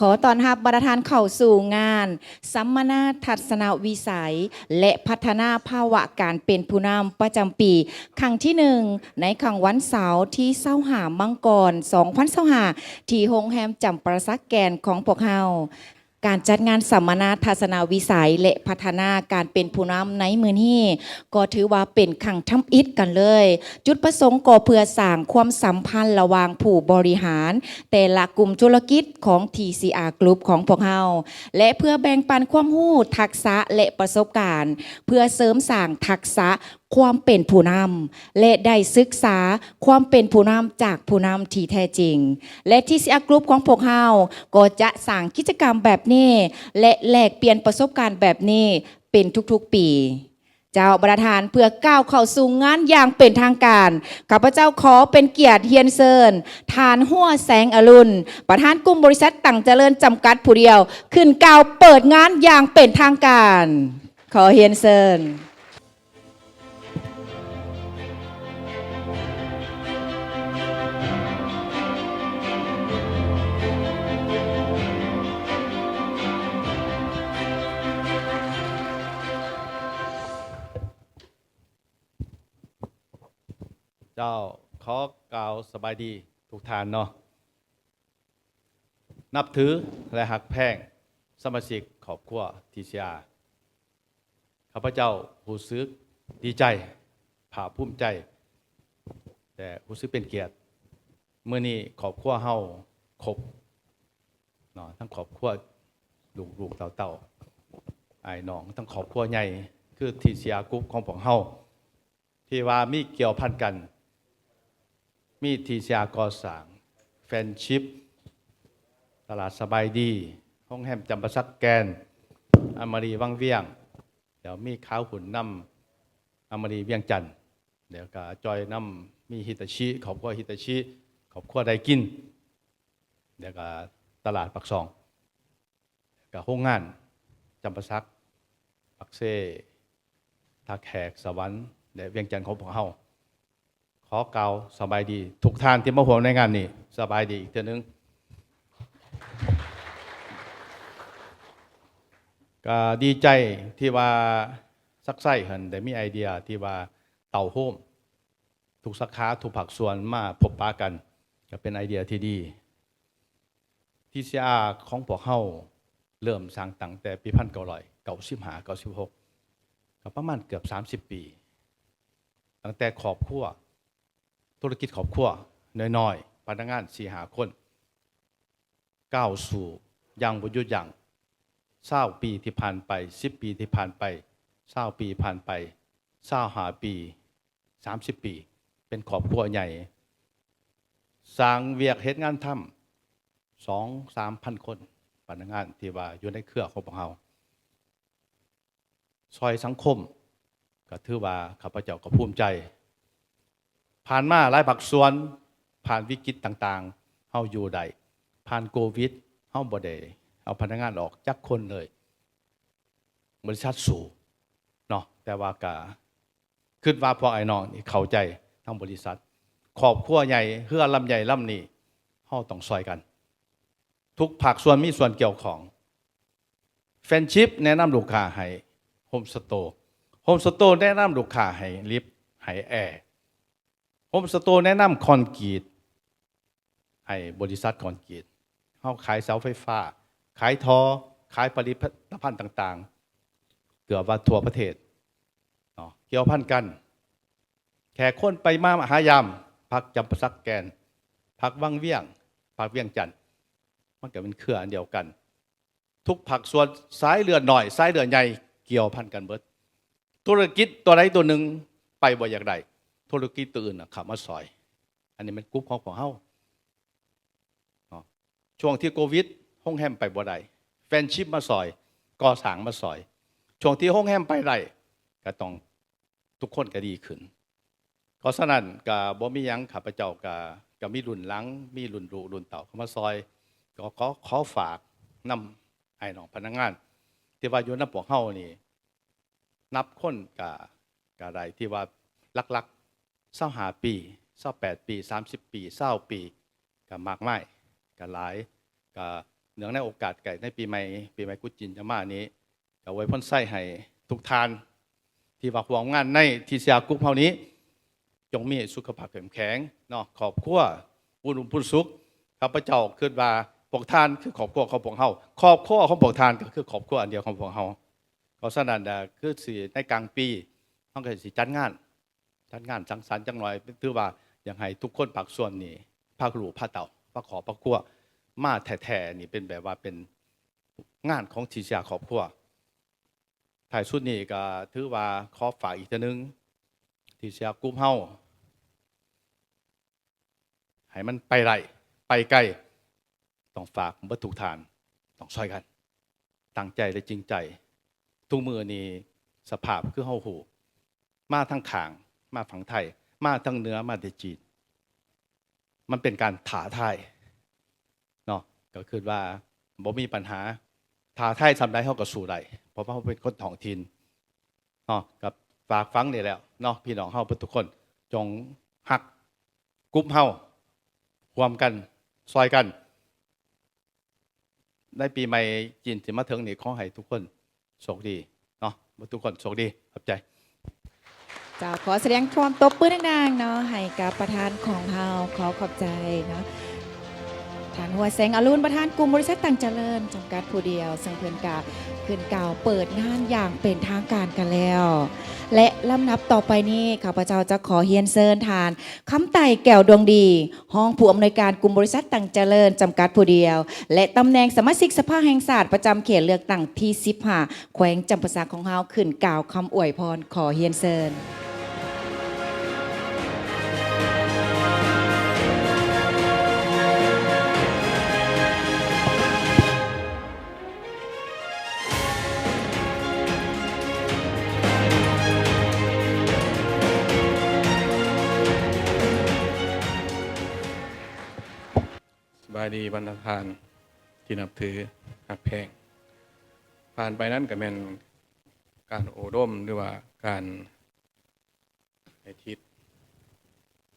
ขอต้อนรับประธานเข้าสู่งานสัมมนาทัศนวิสัย และพัฒนาภาวะการเป็นผู้นำประจำปี ครั้งที่1ในครั้งวันเสาร์ที่25มังกร2025ที่โรงแรมจำปาสักแกนของพวกเราการจัดงานสัมมนาทัศนวิสัย และพัฒนาการเป็นผู้นำในมื้อนี้ก็ถือว่าเป็นครั้งทำอิฐกันเลย จุดประสงค์ก็เพื่อสร้างความสัมพันธ์ระหว่างผู้บริหาร แต่ละกลุ่มธุรกิจของ TCR Group ของพวกเราและเพื่อแบ่งปันความรู้ทักษะและประสบการณ์ เพื่อเสริมสร้างทักษะความเป็นผู้นำและได้ศึกษาความเป็นผู้นำจากผู้นำที่แท้จริง และ TCR Group ของพวกเราก็จะสร้างกิจกรรมแบบนี้และแลกเปลี่ยนประสบการณ์แบบนี้เป็นทุกๆปี เจ้าประธานเพื่อก้าวเข้าสู่งานอย่างเป็นทางการข้าพเจ้าขอเป็นเกียรติเฮียนเซินทานหัวแสงอรุณประธานกลุ่มบริษัทตั้งเจริญจำกัดผู้เดียวขึ้นกล่าวเปิดงานอย่างเป็นทางการขอเฮียนเซินเจ้าขอกล่าวสบายดีทุกท่านเนาะนับถือและหักแพงสมาชิกครอบครัวทีซีอาร์ข้าพเจ้ารู้สึกดีใจภาคภูมิใจ แต่รู้สึกเป็นเกียรติเมื่อนี้ครอบครัวเฮาครบเนาะทั้งครอบครัวลูกๆเต่าไอ้น้องทั้งครอบครัวใหญ่คือทีซีอาร์กรุ๊ปของพวกเฮาที่ว่ามีเกี่ยวพันกันมีทีซีอาร์ก่อสร้างแฟนชิพตลาดสบายดีห้องแฮมจำปาสักแกนอมรีวังเวียงเดี๋ยวมีข้าวหุ่นน้ำอมรีเวียงจันทร์เดี๋ยวก็จอยน้ำมีฮิตาชิขอบครัวฮิตาชิขอบครัวไดกินเดี๋ยวก็ตลาดปักซองกับห้องงานจำปาสักปักเซ่ท่าแขกสวรรค์และเวียงจันทร์ของพวกเฮาขอกล่าวสบายดีทุกท่านที่มาร่วมในงานนี้สบายดีอีกเทื่อนึงก็ดีใจที่ว่าซักไส้เห็นแต่มีไอเดียที่ว่าเต่าโฮมทุกสาขาทุกภาคส่วนมาพบปะกันก็เป็นไอเดียที่ดีที่เสียของพวกเฮาเริ่มสร้างตั้งแต่ปี1995-96ก็ประมาณเกือบ30 ปีตั้งแต่ครอบครัวธุรกิจครอบครัวน้อยๆพนักงาน4-5 คนก้าวสู่ยังบ่หยุดยั้ง20 ปีที่ผ่านไป10 ปีที่ผ่านไป20 ปีผ่านไป25 ปี30 ปีเป็นครอบครัวใหญ่สร้างเวียกเฮ็ดงานทำ2-3 พันคนพนักงานที่ว่าอยู่ในเครือของพวกเราซอยสังคมก็ถือว่าข้าพเจ้าก็ภูมิใจผ่านมาหลายภาคส่วนผ่านวิกฤตต่างๆเฮาอยู่ได้ผ่านโควิดเฮาบ่ได้เอาพนักงานออกจักคนเลยบริษัทสูงเนาะแต่ว่าก็คิดว่าพวกไอ้น้องนี่เข้าใจทั้งบริษัทครอบครัวใหญ่เฮือลำใหญ่ลำนี้เฮาต้องซอยกันทุกภาคส่วนมีส่วนเกี่ยวของแฟนชิพแนะนำลูกค้าให้โฮมสโตร์แนะนำลูกค้าให้ลิฟต์ให้แอร์โฮมสโตร์แนะนำคอนกรีตให้บริษัทคอนกรีตเฮาขายเสาไฟฟ้าขายท่อขายผลิตภัณฑ์ต่างๆเกือบว่าทั่วประเทศเนาะเกี่ยวพันกันแขกคนไปมาหายามพักจำปาสักแกนพักวังเวียงพักเวียงจันทร์มันก็เป็นเครืออันเดียวกันทุกผักส่วนสายเลือดหน่อยสายเลือดใหญ่เกี่ยวพันกันเบิดธุรกิจตัวใดตัวหนึ่งไปบ่อย่างใดธุรกิจตัวอื่นขับมาซอยอันนี้เป็นกลุ่มของเฮาช่วงที่โควิดห้องแฮมไปบ่ได้แฟนชิพมาซอยก่อสร้างมาซอยช่วงที่ห้องแฮมไปได้ก็ต้องทุกคนก็ดีขึ้นก็ฉะนั้นก็บ่มีหยังข้าพเจ้าก็มีรุ่นหลังมีรุ่นลูกรุ่นเต่าเข้ามาซอยก็ขอฝากนำไอ้น้องพนักงานที่ว่าอยู่นำพวกเฮานี่นับคนก็ได้ที่ว่าหลักๆ25 ปี28 ปี30 ปี20 ปีก็มากมายก็หลายก็ เนื่องในโอกาสไก่ในปีใหม่กุดจินจะมานี้ก็ไว้พ่นไส้ให้ทุกทานที่ว่าห่วงงานในที่เสียกุ๊บเฮานี้จงมีสุขภาพเข้มแข็งเนาะขอบครัวบุญสุขข้าพเจ้าคิดว่าพวกทานคือครอบครัวของพวกเฮาครอบครัวของพวกทานก็คือครอบครัวอันเดียวของพวกเฮาเพราะฉะนั้นคือสิในกลางปีเฮาก็สิจัดงานสังสรรค์จังหน่อยถือว่าอยากให้ทุกคนภาคส่วนนี้ภาคลูกภาคเต่าภาคขอภาคครัวมาแท้ๆนี่เป็นแบบว่าเป็นงานของที่เสียครอบครัวถ่ายสุดนี้ก็ถือว่าขอฝากอีกทีนึงที่เสียกลุ่มเฮาให้มันไปไกลไปไกลต้องฝากเบิดทุกทานต้องช่วยกันตั้งใจและจริงใจทุกมือนี้สภาพคือเฮาหูมาทั้งขางมาฝั่งไทยมาทั้งเหนือมาแต่จีนมันเป็นการท้าทายเนาะก็คือว่าบ่มีปัญหาท้าทายทำได้เฮาก็สู้ได้เพราะว่าเฮาเป็นคนท้องถิ่นเนาะกับฝากฟังนี่แล้วเนาะพี่น้องเฮาทุกคนจงฮักกลุ่มเฮาร่วมกันซอยกันในปีใหม่จีนที่มาถึงนี่ขอให้ทุกคนโชคดีเนาะทุกคนโชคดีขอบใจจะขอแสดงความตบมือดังๆเนาะให้กับประธานของเฮาขอขอบใจเนาะท่านหัวแสงอรุณประธานกลุ่มบริษัทต่างเจริญจำกัดผู้เดียวซึ่งเพื่อนกาขึ้นกล่าวเปิดงานอย่างเป็นทางการกันแล้ว และลำดับต่อไปนี้ข้าพเจ้าจะขอเฮียนเซิญทานคำไต่แก้วดวงดีห้องผู้อำนวยการกลุ่มบริษัทต่างเจริญจำกัดผู้เดียวและตำแหน่งสมาชิกสภาแห่งชาติประจำเขตเลือกตั้งที่15แขวงจำปาสักของเฮาขึ้นกล่าวคำอวยพรขอเฮียนเซิญสบายดีบรรดาทานที่นับถือหักแพงผ่านไปนั้นก็เป็นการโอดมหรือว่าการให้ทิศ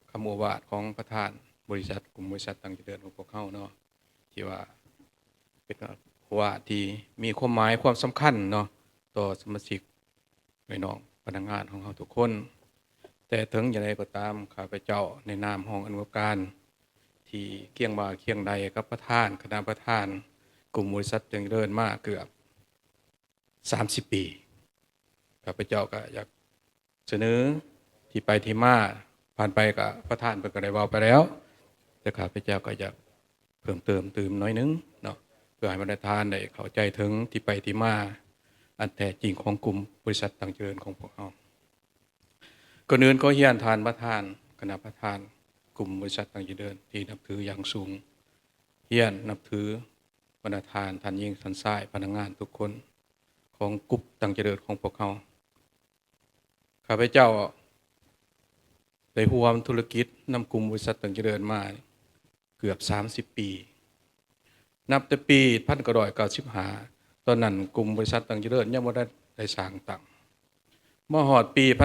คำโอวาทของประธานบริษัทกลุ่มบริษัทต่างเจริญของพวกเขาเนาะที่ว่าเป็นโอวาทที่มีความหมายความสำคัญเนาะต่อสมาชิกพี่น้องพนักงานของเขาทุกคน แต่ถึงอย่างไรก็ตามข้าพเจ้าในนามห้องอนุการที่เคียงบ่าเคียงใดกับประธานคณะประธานกลุ่มบริษัทยังเดินมาเกือบ30 ปีข้าพเจ้าก็อยากเสนอที่ไปที่มาผ่านไปกับประธานเป็นก็ได้เว้าไปแล้วแต่ข้าพเจ้าก็อยากเพิ่มเติมน้อยนึงเนาะเพื่อให้บรรดาทานได้เข้าใจถึงที่ไปที่มาอันแท้จริงของกลุ่มบริษัทต่างเจริญของพวกเราก่อนอื่นก็เฮียนทานประธานคณะประธานกลุ่มบริษัทต่างเจริญที่นับถืออย่างสูงเฮียนนับถือบรรดาทานท่านยิ่งท่านซ้ายพนักงานทุกคนของกลุ่มต่างเจริญของพวกเขาข้าพเจ้าได้ร่วมธุรกิจนำกลุ่มบริษัทต่างเจริญมาเกือบ30 ปีนับแต่ปี1995ตอนนั้นกลุ่มบริษัทต่างเจริญยังไม่ได้สร้างตั้งเมื่อหอดปี1996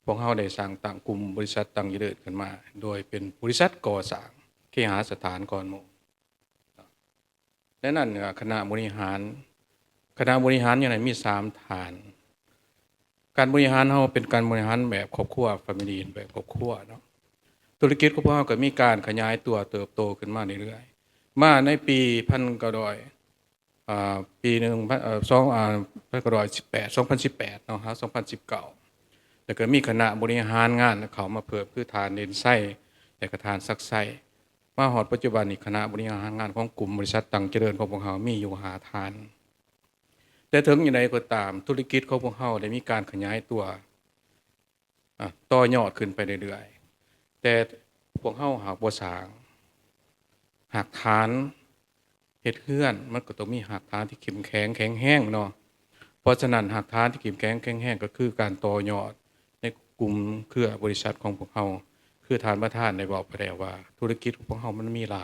พวกเขาได้สร้างตั้งกลุ่มบริษัทต่างเจริญขึ้นมาโดยเป็นบริษัทก่อสร้างเคหสถานก่อนหมู่และนั่นคณะบริหารอย่างไรมี3 ฐานการบริหารเขาเป็นการบริหารแบบครอบครัวแฟมิลี่แบบครอบครัวเนาะธุรกิจของพวกเขาก็มีการขยายตัวเติบโตขึ้นมาเรื่อยๆมาในปีปี2018เนาะครับ2019แล้วก็มีคณะบริหารงานเขามาเพิ่มคือฐานเด่นไส้และก็ฐานซักไส้มาฮอดปัจจุบันนี้คณะบริหารงานของกลุ่มบริษัทต่างเจริญของพวกเขามีอยู่5 ฐานแต่ถึงอย่างไรก็ตามธุรกิจของพวกเขาได้มีการขยายตัวต่อยอดขึ้นไปเรื่อยๆแต่พวกเขาหากบ่สร้างหากฐานเฮ็ดเฮือนมันก็ต้องมีหากฐานที่เข้มแข็งแข็งแรงเนาะเพราะฉะนั้นหากฐานที่เข้มแข็งแข็งแรงก็คือการต่อยอดในกลุ่มเครือบริษัทของพวกเขาคือฐานประธานได้บอกไปแล้วว่าธุรกิจของพวกเขามันมีหล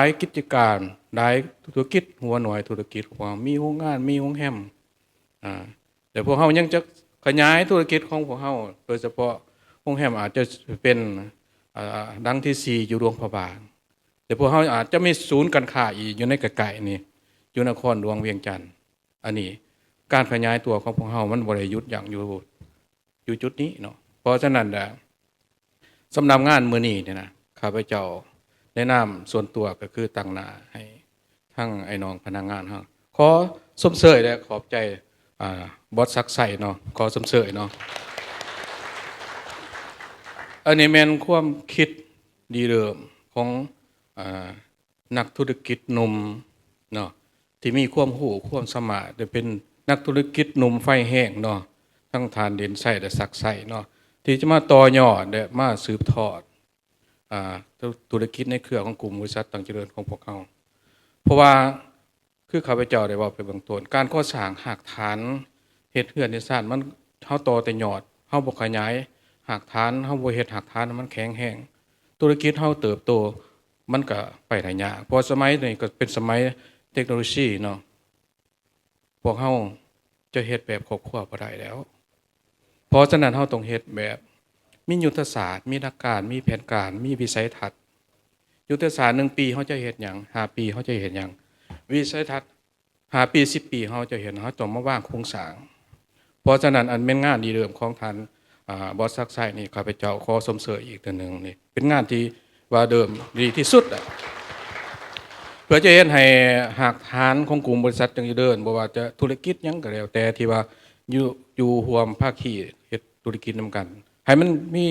ายกิจการหลายธุรกิจหัวหน่วยธุรกิจของพวกเขามีโรงงานมีโรงแรมแต่พวกเขายังจะขยายธุรกิจของพวกเขาโดยเฉพาะโรงแรมอาจจะเป็นดังที่4อยู่หลวงพระบาง แต่พวกเขาอาจจะมีศูนย์การค้าอีกอยู่ในไกลๆนี่อยู่นครหลวงเวียงจันทน์อันนี้การขยายตัวของพวกเขามันบ่ได้หยุดอย่างอยู่จุดนี้เนาะเพราะฉะนั้นสำหรับงานมื้อนี้เนี่ยนะข้าพเจ้าแนะนำส่วนตัวก็คือตั้งหน้าให้ทั้งไอ้น้องพนักงานเฮาขอสมเสยและขอบใจบอสซักใส่เนาะขอสมเสยเนาะอันนี้แม่นความคิดดีเดิมของนักธุรกิจหนุ่มเนาะที่มีความรู้ความสามารถได้เป็นนักธุรกิจหนุ่มไฟแห้งเนาะทั้งทานเด่นใส่และซักใส่เนาะที่จะมาต่อยอดและมาสืบทอดธุรกิจในเครือของกลุ่มบริษัทต่างเจริญของพวกเขาเพราะว่าคือข้าพเจ้าได้ว่าไปเบื้องต้นการก่อสร้างหากฐานเฮ็ดเฮือนเฮ็ดซ่านมันเฮาต่อแต่ยอดเฮาบ่ขยายหากฐานเฮาบ่เฮ็ดหากฐานมันแข็งแรงธุรกิจเฮาเติบโตมันก็ไปได้ยากเพราะสมัยนี้ก็เป็นสมัยเทคโนโลยีเนาะพวกเฮาจะเฮ็ดแบบครอบครัวบ่ได้แล้วเพราะฉะนั้นเฮาต้องเฮ็ดแบบมียุทธศาสตร์มีหลักการมีแผนการมีวิสัยทัศน์ยุทธศาสตร์1ปีเฮาจะเฮ็ดหยัง5ปีเฮาจะเฮ็ดหยังวิสัยทัศน์5ปี10ปีเฮาจะเห็นเฮาต้องมาวางโครงสร้างเพราะฉะนั้นอันเป็นงานดีเดิมของท่านบอสซักไซนี่ข้าพเจ้าขอสมเสยอีกตัวหนึ่งนี่เป็นงานที่ว่าเดิมดีที่สุดเพื่อจะเห็นให้หากฐานของกลุ่มบริษัทจังเดินบ่ว่าจะธุรกิจหยังก็แล้วแต่ที่ว่าอยู่ร่วมภาคีเฮ็ดธุรกิจนำกันให้มันมี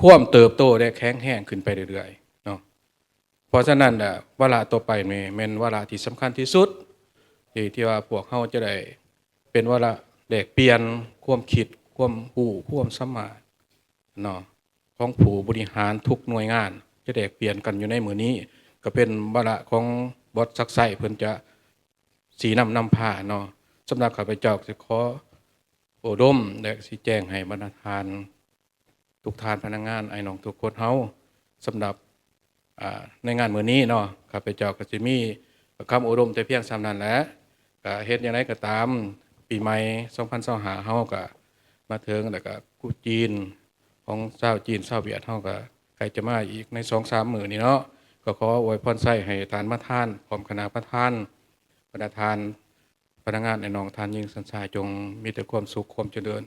ความเติบโตได้แข็งแรงขึ้นไปเรื่อยๆเนาะเพราะฉะนั้นวาระต่อไปนี่แม่นวาระที่สำคัญที่สุดที่ว่าพวกเฮาจะได้เป็นวาระแลกเปลี่ยนความคิดความรู้ความสามารถเนาะของผู้บริหารทุกหน่วยงานจะแลกเปลี่ยนกันอยู่ในมื้อนี้ก็เป็นวาระของบอสซักไซเพิ่นจะสีนำพาเนาะสำหรับข้าพเจ้าจะขออบรมและชี้แจงให้บรรดาทานทุกท่านพนักงานไอ้น้องทุกคนเฮาสำหรับในงานมื้อนี้เนาะข้าพเจ้าก็สิมีคำอบรมแต่เพียงส่ำนั้นแหละก็เฮ็ดอย่างไรก็ตามปีใหม่2025เฮาก็มาถึงแล้วก็กูจีนของชาวจีนชาวเวียดเฮาก็ใกล้จะมาอีกใน 2-3 มื้อนี้เนาะก็ขออวยพรใส่ให้ทานประธานพร้อมคณะประธานประธานพนักงานไอ้น้องทานยิ่งสันสายจงมีแต่ความสุขความเจริญ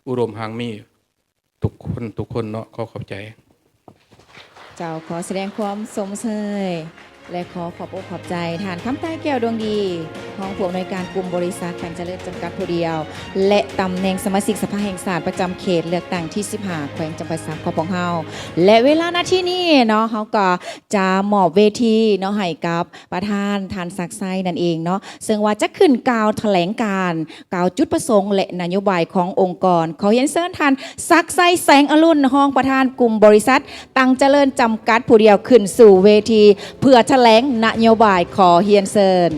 อุดมหางมีทุกคนเนาะขอบใจเจ้าขอแสดงความสมเสยและขอขอบอกขอบใจฐานคำใต้แก้วดวงดีของผู้อำนวยการกลุ่มบริษัทแต่งเจริญจำกัดผู้เดียวและตำแหน่งสมาชิกสภาแห่งชาติประจำเขตเลือกตั้งที่15แขวงจำปาสักของเฮาและเวลาหน้าที่นี้เนาะเฮาก็จะมอบเวทีเนาะให้กับประธานทานศักดิ์ไซนั่นเองเนาะซึ่งว่าจะขึ้นกล่าวแถลงการกล่าวจุดประสงค์และนโยบายขององค์กรขอเรียนเชิญท่านศักดิ์ไซแสงอรุณรองประธานกลุ่มบริษัทตั้งเจริญจำกัดผู้เดียวขึ้นสู่เวทีเพื่อแถลงนโยบายขอเฮียนเซิน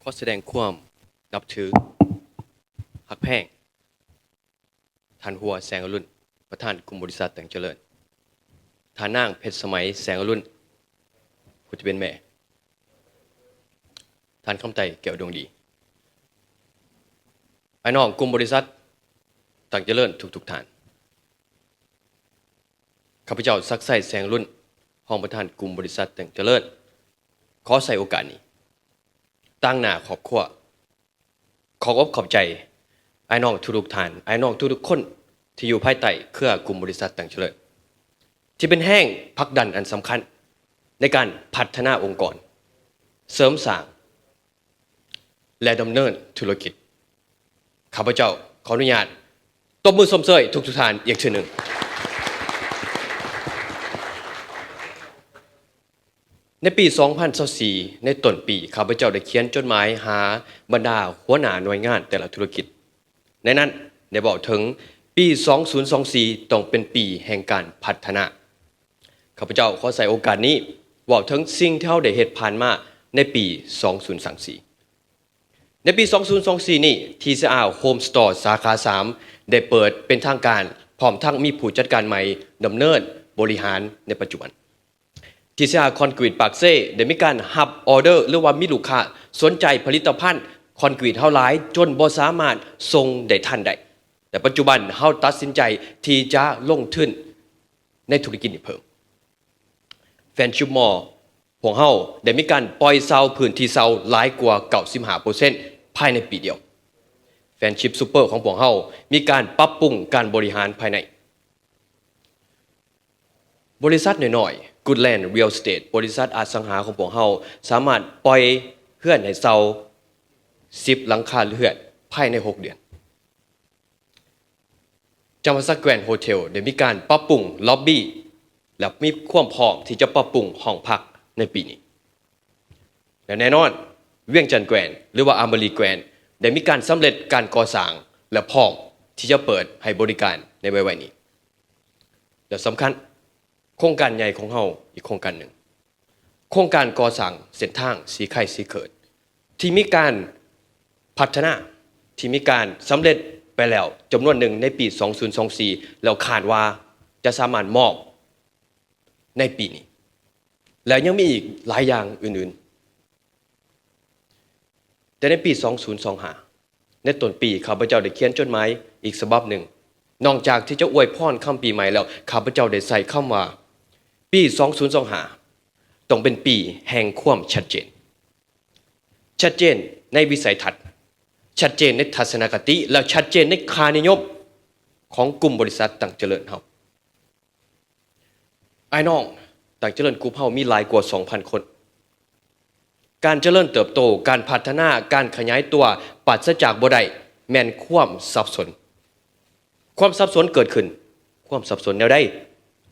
ขอแสดงความนับถือหักแพงท่านหัวแสงอรุณประธานกลุ่มบริษัทแต่งเจริญท่านนางเพชรสมัยแสงอรุณผู้ที่เป็นแม่ท่านคำไต่แก้วดวงดีไอ้น้องกลุ่มบริษัทแต่งเจริญทุกท่านข้าพเจ้าศักดิ์ไสแสงอรุณห้องประธานกลุ่มบริษัทแต่งเจริญขอใส่โอกาสนี้ตั้งหน้าครอบครัวขอบใจไอ้น้องทุกท่านไอ้น้องทุกคนที่อยู่ภายใต้เครือกลุ่มบริษัทต่างเฉลิมที่เป็นแห้งผลักดันอันสำคัญในการพัฒนาองค์กรเสริมสร้างและดำเนินธุรกิจข้าพเจ้าขออนุญาตตบมือสมเสยทุกท่านอีกทีหนึ่งในปี 2024 ในต้นปีข้าพเจ้าได้เขียนจดหมายหาบรรดาหัวหน้าหน่วยงานแต่ละธุรกิจในนั้นได้บอกถึงปี 2024 ต้องเป็นปีแห่งการพัฒนาข้าพเจ้าขอใส่โอกาสนี้บอกถึงสิ่งที่เราได้เฮ็ดผ่านมาในปี 2024 ในปี 2024 นี้ TCR Home Store สาขา 3 ได้เปิดเป็นทางการพร้อมทั้งมีผู้จัดการใหม่ดำเนินบริหารในปัจจุบัน TCR Concrete ปากเซ่ได้มีการรับออเดอร์หรือว่ามีลูกค้าสนใจผลิตภัณฑ์คอนกรีตเฮาหลายจนบ่สามารถส่งได้ทันได้แต่ปัจจุบันเฮาตัดสินใจที่จะลงทุนในธุรกิจนี้เพิ่มแฟนชิปมอพวกเฮาได้มีการปล่อยเซาพื้นที่เซาหลายกว่า 95% ภายในปีเดียวแฟนชิปซูเปอร์ของพวกเฮามีการปรับปรุงการบริหารภายในบริษัทน้อยๆ Goodland Real Estate บริษัทอสังหาของพวกเฮาสามารถปล่อยเฮือนให้เซา10 หลังคาเรือนภายใน 6 เดือนจังหวัดแกรนด์โฮเทลได้มีการปรับปรุงล็อบบี้และมีความพร้อมที่จะปรับปรุงห้องพักในปีนี้และแน่นอนเวียงจันทร์แกรนด์หรือว่าอาร์มารีแกรนด์ได้มีการสำเร็จการก่อสร้างและพร้อมที่จะเปิดให้บริการในไวๆนี้และสำคัญโครงการใหญ่ของเฮาอีกโครงการหนึ่งโครงการก่อสร้างเส้นทางสีไข่สีเขิดที่มีการพัฒนาที่มีการสำเร็จไปแล้วจำนวนหนึ่งในปี 2024 แล้วคาดว่าจะสามารถมอบในปีนี้แล้วยังมีอีกหลายอย่างอื่นๆแต่ในปี 2025 ในต้นปีข้าพเจ้าได้เขียนจดหมายอีกฉบับหนึ่งนอกจากที่จะอวยพรค่ำปีใหม่แล้วข้าพเจ้าได้ใส่คำว่าปี 2025 ต้องเป็นปีแห่งความชัดเจนชัดเจนในวิสัยทัศน์ชัดเจนในทัศนคติและชัดเจนในค่านิยมของกลุ่มบริษัทต่างเจริญเฮาไอ้น้องต่างเจริญกลุ่มเฮามีหลายกว่า 2,000 คนการเจริญเติบโตการพัฒนาการขยายตัวปราศจากบ่ได้แม่นความสับสนเกิดขึ้นความสับสนแนวใด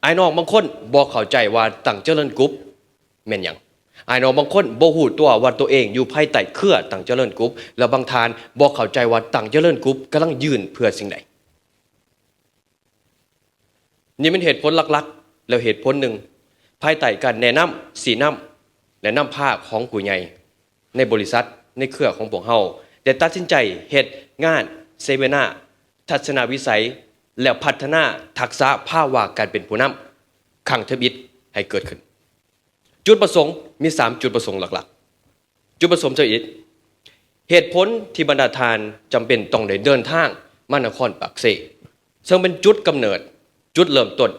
ไอ้น้องบางคนบ่เข้าใจว่าต่างเจริญกลุ่มแม่นหยังไอ้น้องบางคนบ่ฮู้ตัวว่าตัวเองอยู่ภายใต้เครือต่างเจริญกรุ๊ปแล้วบางทานบ่เข้าใจว่าต่างเจริญกรุ๊ปกำลังยืนเพื่อสิ่งใดนี่เป็นเหตุผลหลักๆแล้วเหตุผลหนึ่งภายใต้การแนะนำสีนำและนำภาคของผู้ใหญ่ในบริษัทในเครือของพวกเฮาได้ตัดสินใจเฮ็ดงานเซเวนาทัศนวิสัยแล้วพัฒนาทักษะภาวะการเป็นผู้นำขังทบิดให้เกิดขึ้นจุดประสงค์มี3จุดประสงค์หลักๆจุดประสงค์เจ้าอิฐเหตุผลที่บรรดาทานจำเป็นต้องได้เดินทางมานครปากเซซึ่งเป็นจุดกำเนิดจุดเริ่มต้น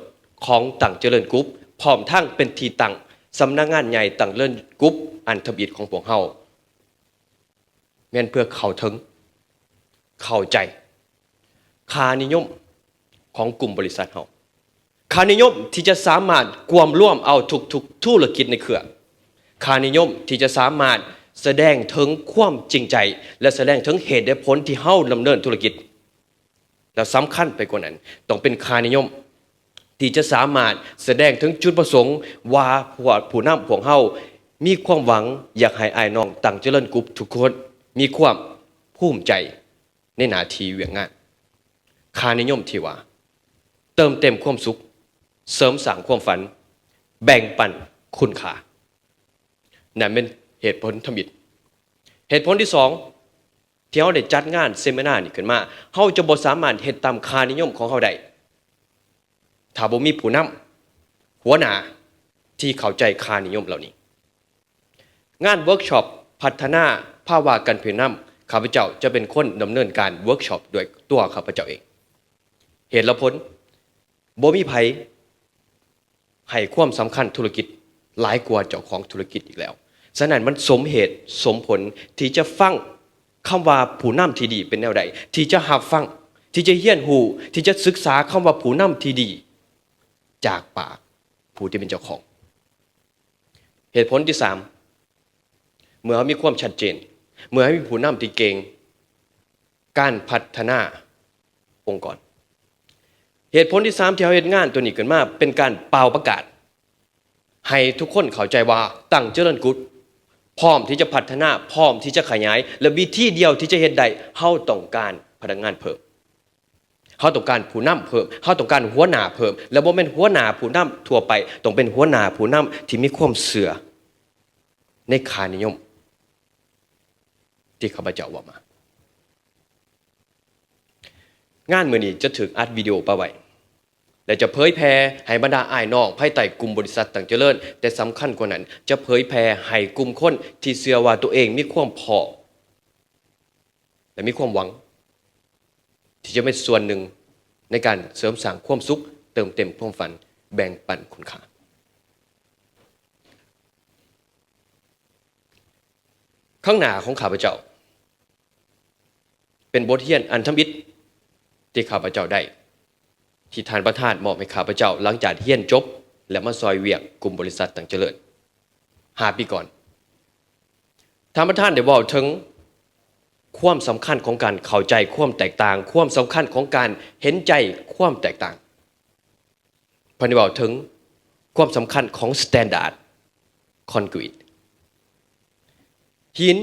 ของต่างเจริญกรุ๊ปพร้อมทั้งเป็นที่ตั้งสำนักงานใหญ่ต่างเจริญกรุ๊ปอันทบิดของพวกเฮาแม่นเพื่อเข้าถึงเข้าใจค่านิยมของกลุ่มบริษัทเฮาค่านิยมที่จะสามารถกวมร่วมเอาทุกธุรกิจในเครือค่านิยมที่จะสามารถแสดงถึงความจริงใจและแสดงถึงเหตุและผลที่เฮาดำเนินธุรกิจและสำคัญไปกว่านั้นต้องเป็นค่านิยมที่จะสามารถแสดงถึงจุดประสงค์ว่าผู้นำของเฮามีความหวังอยากให้อ้ายน้องต่างเจริญกรุ๊ปทุกคนมีความภูมิใจในหน้าที่เวียกงานค่านิยมที่ว่าเติมเต็มความสุขเสริมสร้างความฝันแบ่งปันคุณค่านั่นเป็นเหตุผลทมิตเหตุผลที่2ที่เราได้จัดงานเซมินาร์นี่ขึ้นมาเฮาจะบ่สามารถเฮ็ดตามค่านิยมของเฮาได้ถ้าบ่มีผู้นำหัวหน้าที่เข้าใจค่านิยมเหล่านี้งานเวิร์กช็อปพัฒนาภาวะการเป็นผู้นำข้าพเจ้าจะเป็นคนดำเนินการเวิร์กช็อปด้วยตัวข้าพเจ้าเองเหตุและผลบ่มีไผให้ความสำคัญธุรกิจหลายกว่าเจ้าของธุรกิจอีกแล้วฉะนั้นมันสมเหตุสมผลที่จะฟังคำว่าผู้นำที่ดีเป็นแนวใดที่จะหับฟังที่จะเฮียนหูที่จะศึกษาคำว่าผู้นำที่ดีจากปากผู้ที่เป็นเจ้าของเหตุผลที่3เมื่อมีความชัดเจนเมื่อมีผู้นำที่เก่งการพัฒนาองค์กรเหตุผลที่3ที่เราเฮ็ดงานตัวนี้ขึ้นมาเป็นการเป่าประกาศให้ทุกคนเข้าใจว่าตั้งเจริญกรุ๊ปพร้อมที่จะพัฒนาพร้อมที่จะขยายและวิธีเดียวที่จะเฮ็ดได้เฮาต้องการพนักงานเพิ่มเฮาต้องการผู้นำเพิ่มเฮาต้องการหัวหน้าเพิ่มแล้วบ่แม่นหัวหน้าผู้นำทั่วไปต้องเป็นหัวหน้าผู้นำที่มีความเชื่อในค่านิยม ที่ข้าพเจ้าว่ามา งานมื้อนี้จะถูกอัดวิดีโอไปไว้และจะเผยแพร่ให้บรรดาอ้ายน้องภายใต้กลุ่มบริษัทต่างเจริญแต่สำคัญกว่านั้นจะเผยแพร่ให้กลุ่มคนที่เชื่อว่าตัวเองมีความพอและมีความหวังที่จะเป็นส่วนหนึ่งในการเสริมสร้างความสุขเติมเต็มความฝันแบ่งปันคุณค่าข้างหน้าของข้าพเจ้าเป็นบทเรียนอันทำอิฐที่ข้าพเจ้าได้ที่ท่านประธานมอบให้ข้าพเจ้าหลังจากเรียนจบและมาซอยเวียกกลุ่มบริษัทต่างเจริญ5 ปีก่อนท่านประธานได้บอกถึงความสำคัญของการเข้าใจความแตกต่างความสำคัญของการเห็นใจความแตกต่างเพิ่นได้บอกถึงความสำคัญของสแตนดาร์ดคอนกรีตหิน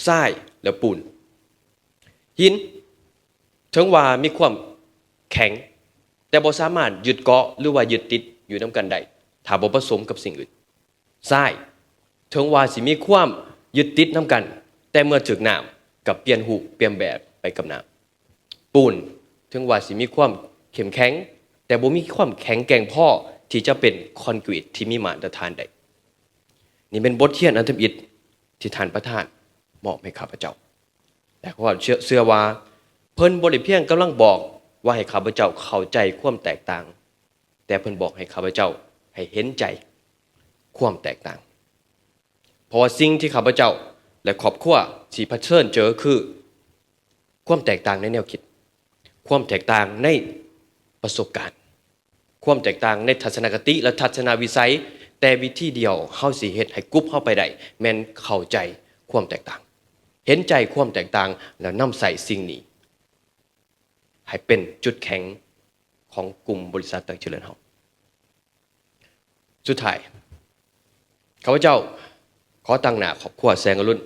ทรายและปูนหินถึงว่ามีความแข็งแต่บ่สามารถยึดเกาะหรือว่ายึดติดอยู่นำกันได้ถ้าบ่ผสมกับสิ่งอื่นทรายถึงว่าสิมีความยึดติดนำกันแต่เมื่อถึกน้ำกับเปลี่ยนรูปเปลี่ยนแบบไปกับน้ำปูนถึงว่าสิมีความเข้มแข็งแต่บ่มีความแข็งแกร่งพอที่จะเป็นคอนกรีตที่มีมาตรฐานได้นี่เป็นบทเรียนอันทำอิฐที่ท่านประธานมอบให้ข้าพเจ้าแต่ว่าเชื่อว่าเพิ่นบ่ได้เพียงกำลังบอกว่าให้ข้าพเจ้าเข้าใจความแตกต่างแต่เพิ่นบอกให้ข้าพเจ้าให้เห็นใจความแตกต่างเพราะว่าสิ่งที่ข้าพเจ้าและครอบครัวที่เผชิญเจอคือความแตกต่างในแนวคิดความแตกต่างในประสบการณ์ความแตกต่างในทัศนคติและทัศนวิสัยแต่วิธีเดียวเฮาสิเฮ็ดให้กรุ๊ปเฮาไปได้แม่นเข้าใจความแตกต่างเห็นใจความแตกต่างแล้วนำใส่สิ่งนี้ให้เป็นจุดแข็งของกลุ่มบริษัทต่างเจริญเฮาสุดท้ายข้าพเจ้าขอตั้งหน้าครอบครัวแสงอรุณ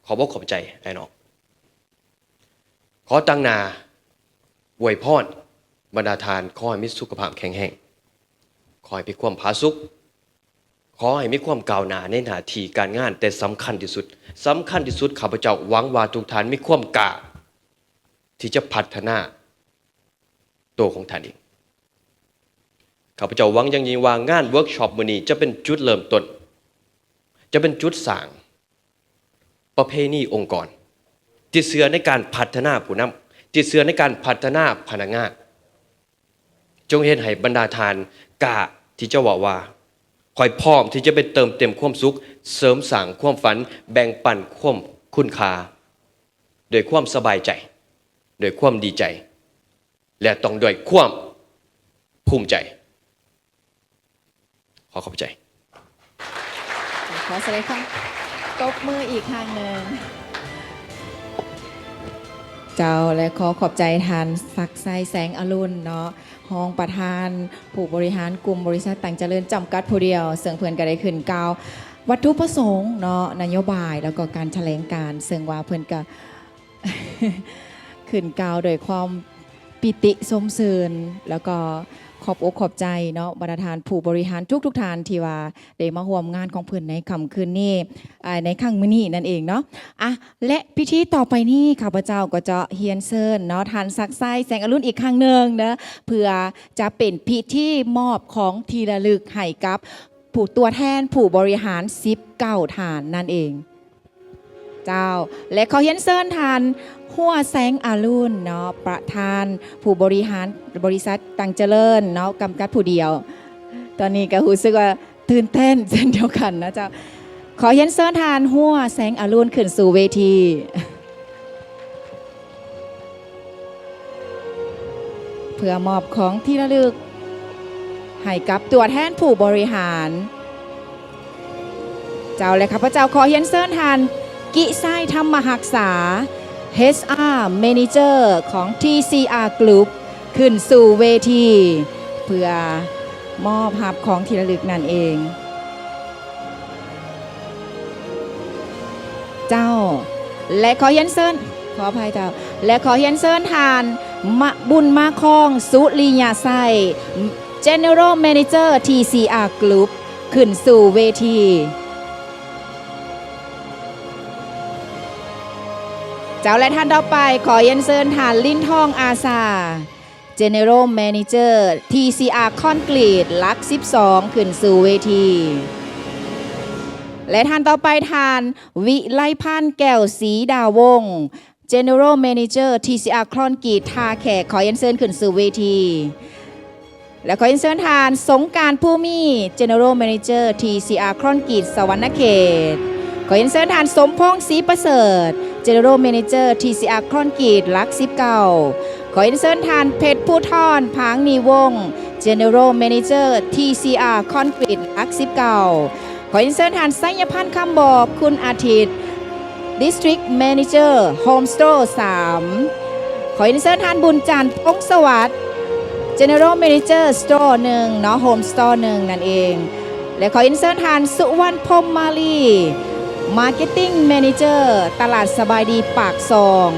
ขอบอกขอบใจไอ้น้องขอตั้งหน้าอวยพรบรรดาทานขอให้มีสุขภาพแข็งแรงขอให้มีความผาสุกขอให้มีความก้าวหน้าในหน้าที่การงานแต่สำคัญที่สุดข้าพเจ้าหวังว่าทุกท่านมีความกล้าที่จะพัฒนาตัวของท่านเองข้าพเจ้าหวังอย่างยิ่งว่างานเวิร์กช็อปมื้อนี้จะเป็นจุดเริ่มต้นจะเป็นจุดสร้างประเพณีองค์กรที่เชื่อในการพัฒนาผู้นำที่เชื่อในการพัฒนาพนักงานจงเฮ็ดให้บรรดาทานกล้าที่จะว่าคอยพร้อมที่จะไปเติมเต็มความสุขเสริมสร้างความฝันแบ่งปันความคุณค่าโดยความสบายใจโดยความดีใจและต้องด้วยความภูมิใจขอขอบใจขอแสดงความตบมืออีกครั้งหนึ่งเจ้าและขอขอบใจทานศักดิ์ไซแสงอรุณเนาะห้องประธานผู้บริหารกลุ่มบริษัทต่างเจริญจำกัดผู้เดียวเสื่องเพื่อนก็ได้ขึ้นกล่าววัตถุประสงค์เนาะนโยบายแล้วก็การแถลงการเสื่องว่าเพื่อนก็ ขึ้นกล่าวโดยความปิติสมสื่นแล้วก็ขอบอกขอบใจเนาะบรรดาทานผู้บริหารทุกท่านที่ว่าได้มาร่วมงานของเพื่อนในค่ำคืนนี้ในครั้งมื้อนี้นั่นเองเนาะและพิธีต่อไปนี้ข้าพเจ้าก็จะเฮียนเชิญเนาะทานศักดิ์ไซแสงอรุณอีกครั้งหนึ่งนะเพื่อจะเป็นพิธีมอบของทีระลึกให้กับผู้ตัวแทนผู้บริหาร19ฐานนั่นเองเจ้าและขอเฮียนเชิญทานหัวแสงอรุณเนาะประธานผู้บริหารบริษัทต่างเจริญเนาะกำกับผู้เดียวตอนนี้ก็รู้สึกว่าตื่นเต้นเช่นเดียวกันนะเจ้าขอเฮียนเชิญทานหัวแสงอรุณขึ้นสู่เวทีเพื่อมอบของที่ระลึกให้กับตัวแทนผู้บริหารเจ้าและข้าพเจ้าขอเฮียนเชิญทานกิไซธรรมหักษา HR Manager ของ TCR Group ขึ้นสู่เวทีเพื่อมอบภาพของที่ระลึกนั่นเองเจ้าและขอเฮียนเชิญขออภัยเจ้าและขอเฮียนเชิญทานบุญมาคองสุริยาไซ General Manager TCR Group ขึ้นสู่เวที เจ้าและท่านต่อไปขอเรียนเชิญท่านลิ้นทองอาซา General Manager TCR Concrete หลัก 12 ขึ้นสู่เวที และท่านต่อไปท่านวิไลพันธ์แก้วศรีดาวงศ์ General Manager TCR Concrete ท่าแขกขอเรียนเชิญขึ้นสู่เวที และขอเรียนเชิญท่านสงกรานต์ผู้มี General Manager TCR Concrete สวรรณเขต ขอเรียนเชิญท่านสมพงษ์ศรีประเสริฐ General Manager TCR Concrete หลัก 19 ขอเรียนเชิญท่านเพชรผู้ทอนผางนีวงศ์ General Manager TCR Concrete หลัก 19 ขอเรียนเชิญท่านไสยพันธ์คำบอกคุณอาทิตย์ District Manager Home Store 3 ขอเรียนเชิญท่านบุญจันทร์พงษ์สวัสดิ์ General Manager Store 1 เนาะ Home Store 1 นั่นเอง และขออินเสิร์ตทานสุวรรณพรหมมาลี Marketing Manager ตลาดสบายดีปากซอง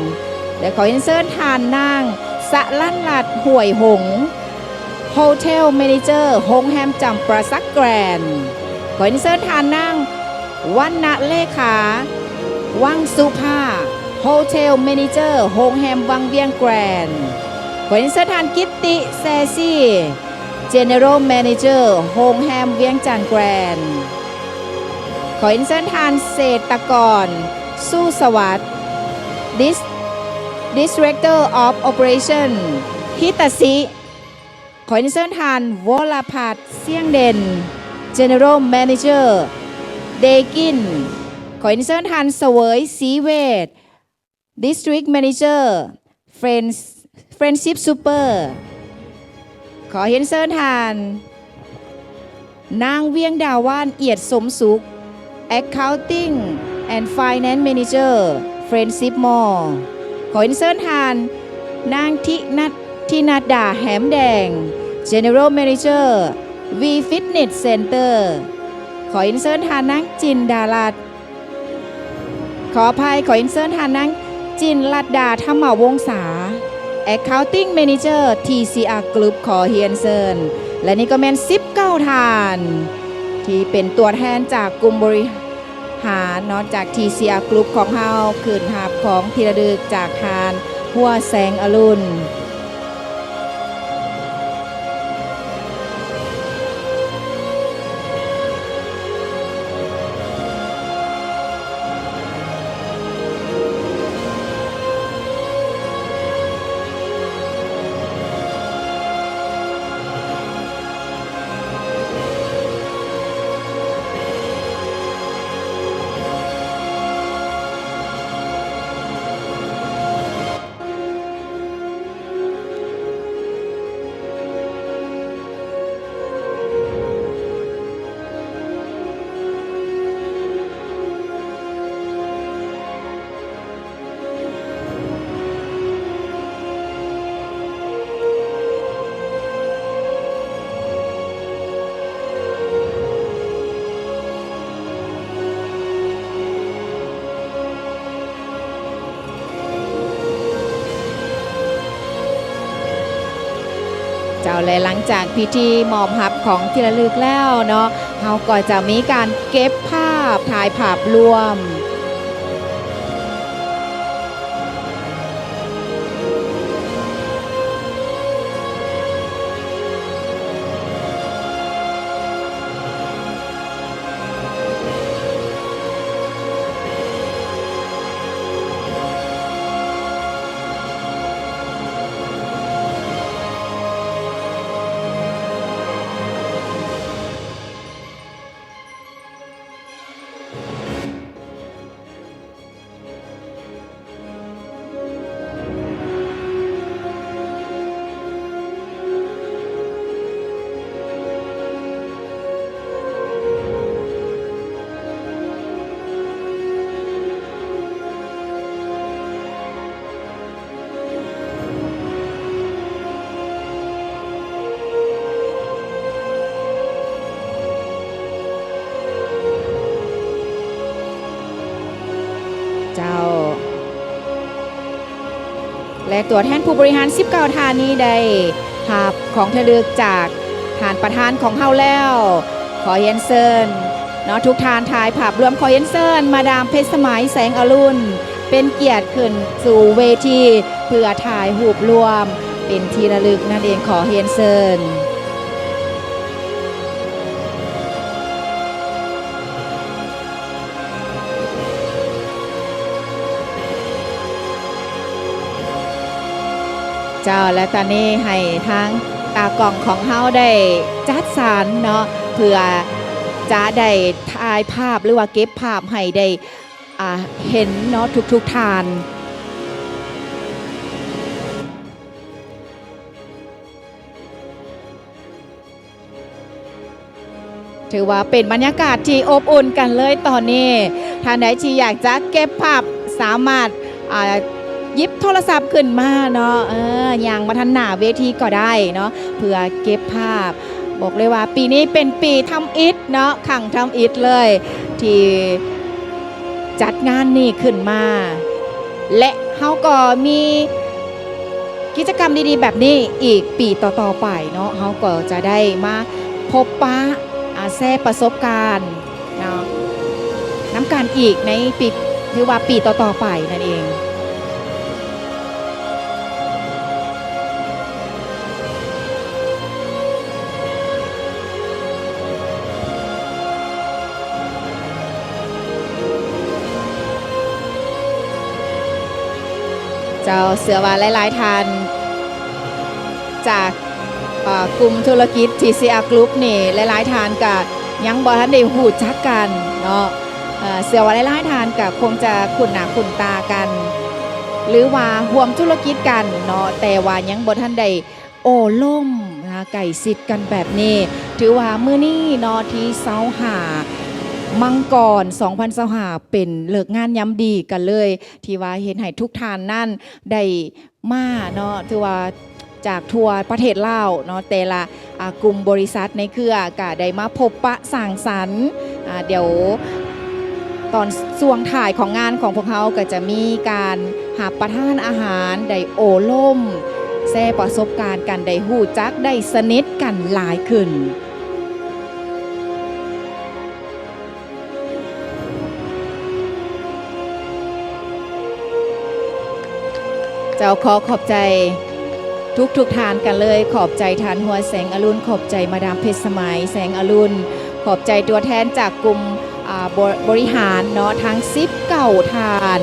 และขออินเสิร์ตทานนางสะลั่นลัดห่วยหง Hotel Manager โฮงแฮมจำประซักแกรนด์ ขออินเสิร์ตทานนางวันณเลขาวังสุภา Hotel Manager โฮงแฮมวังเวียงแกรนด์ ขออินเสิร์ตทานกิตติแซซี่ General Manager โฮงแฮมเวียงจันทร์แกรนด์ ขออินเสิร์ตทานเศรษฐกรสู้สวัสดิ์ Director of Operation ฮิตาซิ ขออินเสิร์ตทานวรพัฒน์เสี่ยงเด่น General Manager เดกิน ขออินเสิร์ตทานเสวยศรีเวช District Manager Friendship Super ขอเห็นเซิร์นทานนางเวียงดาว่านเอียดสมสุข Accounting and Finance Manager Friendship Mall ขอเห็นเซิร์นทานนางทินัดดาแหมแดง General Manager V Fitness Center ขอเห็นเซิร์นทานนางจินดาลัดขออภัยขอเห็นเซิร์นทานนางจินลัดดาธรรมวงศาAccounting Manager TCR Group ขอเฮียนเซินและนี่ก็แม่น19ทานที่เป็นตัวแทนจากกลุ่มบริหารนอกจาก TCR Group ของเฮาคืนหาบของธีระลึกจากทานหัวแสงอรุณเจ้าและหลังจากพิธีมอบหับของที่ระลึกแล้วเนาะเฮาก็จะมีการเก็บภาพถ่ายภาพรวมเจ้าและตัวแทนผู้บริหาร19ทานนี้ได้ภาพของทะลึกจากฐานประธานของเฮาแล้วขอเย็นเซินเนาะทุกทานถ่ายภาพรวมขอเย็นเซินมาดามเพชรสมัยแสงอรุณ เป็นเกียรติขึ้นสู่เวทีเพื่อถ่ายรูปรวมเป็นที่ระลึกนั่นเองขอเฮียนเซิญเจ้าและตอนนี้ให้ทางตากล่องของเฮาได้จัดสรรเนาะเพื่อจะได้ถ่ายภาพหรือว่าเก็บภาพให้ได้เห็นเนาะทุกทาน ถือว่าเป็นบรรยากาศที่อบอุ่นกันเลยตอนนี้ท่านใดที่อยากจะเก็บภาพสามารถหยิบโทรศัพท์ขึ้นมาเนาะอย่างมาทันหน้าเวทีก็ได้เนาะเพื่อเก็บภาพบอกเลยว่าปีนี้เป็นปีทำอิฐเนาะขังทำอิฐเลยที่จัดงานนี้ขึ้นมา และเขาก็มีกิจกรรมดีๆแบบนี้อีกปีต่อๆไปเนาะเขาก็จะได้มาพบปะแชร์ประสบการณ์เนาะน้ำการอีกในปีถือว่าปีต่อๆไปนั่นเองเจ้าเสือว่าหลายๆท่านจากกลุ่มธุรกิจ TCR Group นี่หลายๆท่านกับยังบ่ทันได้หูจักกันเนาะเสือว่าหลายๆท่านกับคงจะคุ้นหน้าคุ้นตากัน หรือว่าร่วมธุรกิจกันเนาะแต่ว่ายังบ่ทันได้โอ้ล่มนะไก่สิทธิ์กันแบบนี้ถือว่ามื้อนี้เนาะที่เสาหามังกร2025เป็นเลิกงานย้ำดีกันเลยที่ว่าเห็นให้ทุกท่านนั่นได้มาเนาะถือว่าจากทั่วประเทศลาวเนาะแต่ละกลุ่มบริษัทในเครือก็ได้มาพบปะสังสรรค์เดี๋ยวตอนช่วงถ่ายของงานของพวกเขาก็จะมีการหาประทานอาหารได้โอล่มแชร์ประสบการณ์กันได้หู้จักได้สนิทกันหลายขึ้นเจ้าขอขอบใจทุกทานกันเลยขอบใจทานหัวแสงอรุณขอบใจมาดามเพชรสมัยแสงอรุณขอบใจตัวแทนจากกลุ่มบริหารเนาะทั้ง10เก่าทาน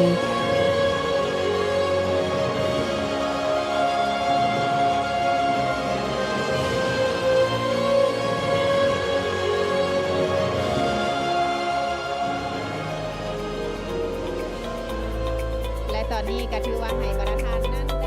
และตอนนี้ก็ถือว่าให้ประธานนั้น